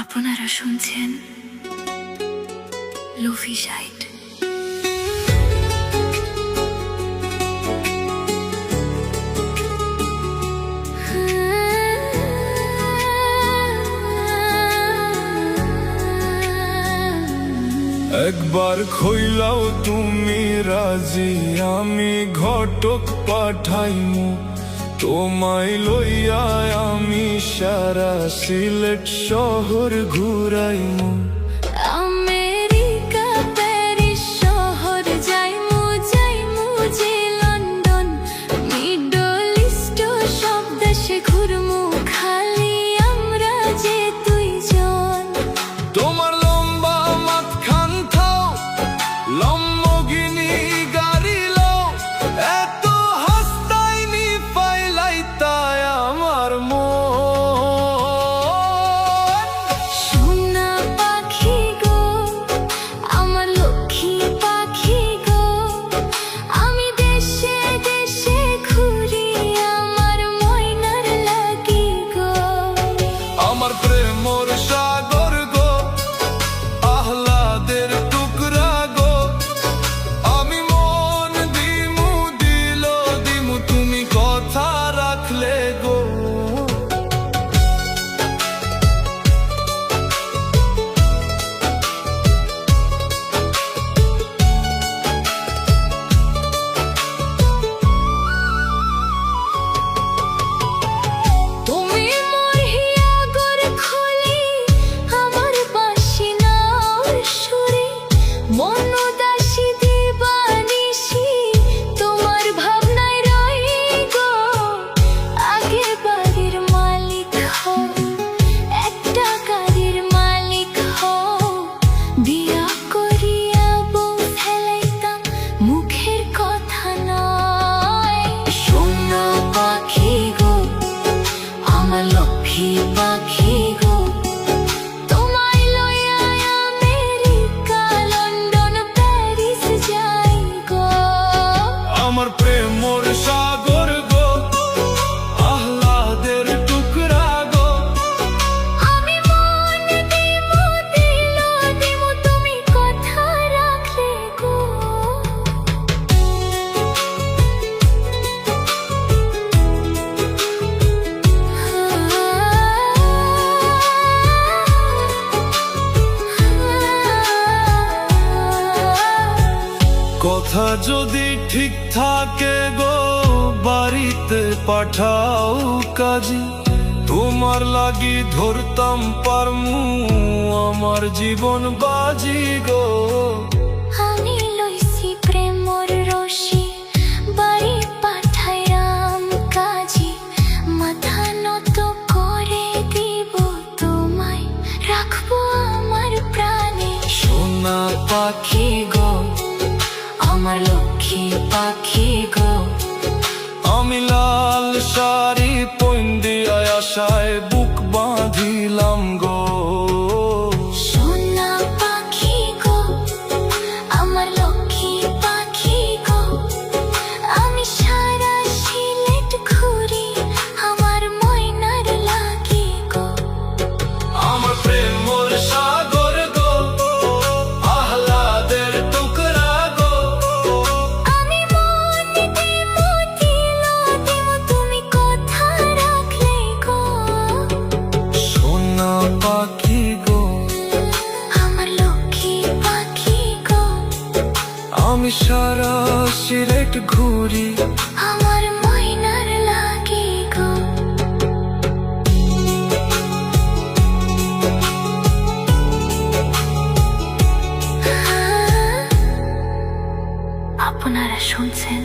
আপনারা শুনছেন lo-fi site. একবার খইলাও তুমি রাজি, আমি ঘটক পাঠাইমু তোমায় লইয়া, আমি সারা সিলেট শহর ঘুরাইমু। আমেরিকা প্যারিস শহর যাইমু, যাইমু যে লন্ডন, মিডল ইস্ট সব দেশে ঘুরমু, খালি আমরা যে দুইজন। তোমার লম্বা মাঝখান থাও, লম্বগিনি গাড়ি লও, এত হাসতাইনি ফাইলাইতাই আমার মন। সোনা পাখি গো, আমার লক্ষ্মী পাখি গো, আমি দেশে দেশে ঘুরি আমার ময়নার লাগি গো। আমার প্রেমর সাগর গো, আহ্লাদের টুকরা গো, আমি মন দিমু দিল দিমু তুমি কথা রাখলে গো। তুমি মোর হিয়া গর খলি, আমার বাঁশি নাওর সুরে, মন উদাসী দিবানিশি তোমার ভাবনায় রই গো। আগে বাড়ির মালিক হও, একটা গাড়ির মালিক হও, বিয়া করিয়া বউ ফেলাইতাম মুখের কথা নয়। সোনা পাখি গো, আমার লক্ষ্মী পাখি গো, তোমায় লইয়া আমেরিকা লন্ডন প্যারিস যাই গো। আমার প্রেমর সাগর গো, আহ্লাদের টুকরা গো, আমি মন দিমু দিল দিমু তুমি কথা রাখলে গো। কথা যদি ঠিক থাকে গো, বাড়িতে পাঠাও কাজী, তোমার লাগি ধরতাম পারমু আমার জীবন বাজি গো। আমি লইছি প্রেমর রশি, বাড়ি পাঠাইরাম কাজী, মাথা নত করে দিব তোমায়, রাখবো আমার প্রাণে। সোনা পাখি গো, আমার লক্ষ্মী পাখি গো, আমি লাল শাড়ি পইন্দিয়া আশায় বুক বাঁধিলাম গো। সোনা পাখি গো, আমার লক্ষ্মী পাখি গো, আমি সারা সিলেট ঘুরি আমার ময়নার লাগি গো। আমার প্রেমর সাগর গো, আহ্লাদের টুকরা গো, আমি মন দিমু দিল দিমু তুমি কথা রাখলে গো। সোনা পাখি গো, আমার লক্ষ্মী পাখি গো, আমি সারা সিলেট ঘুরি আমার ময়নার লাগি গো। আপনারা শুনছেন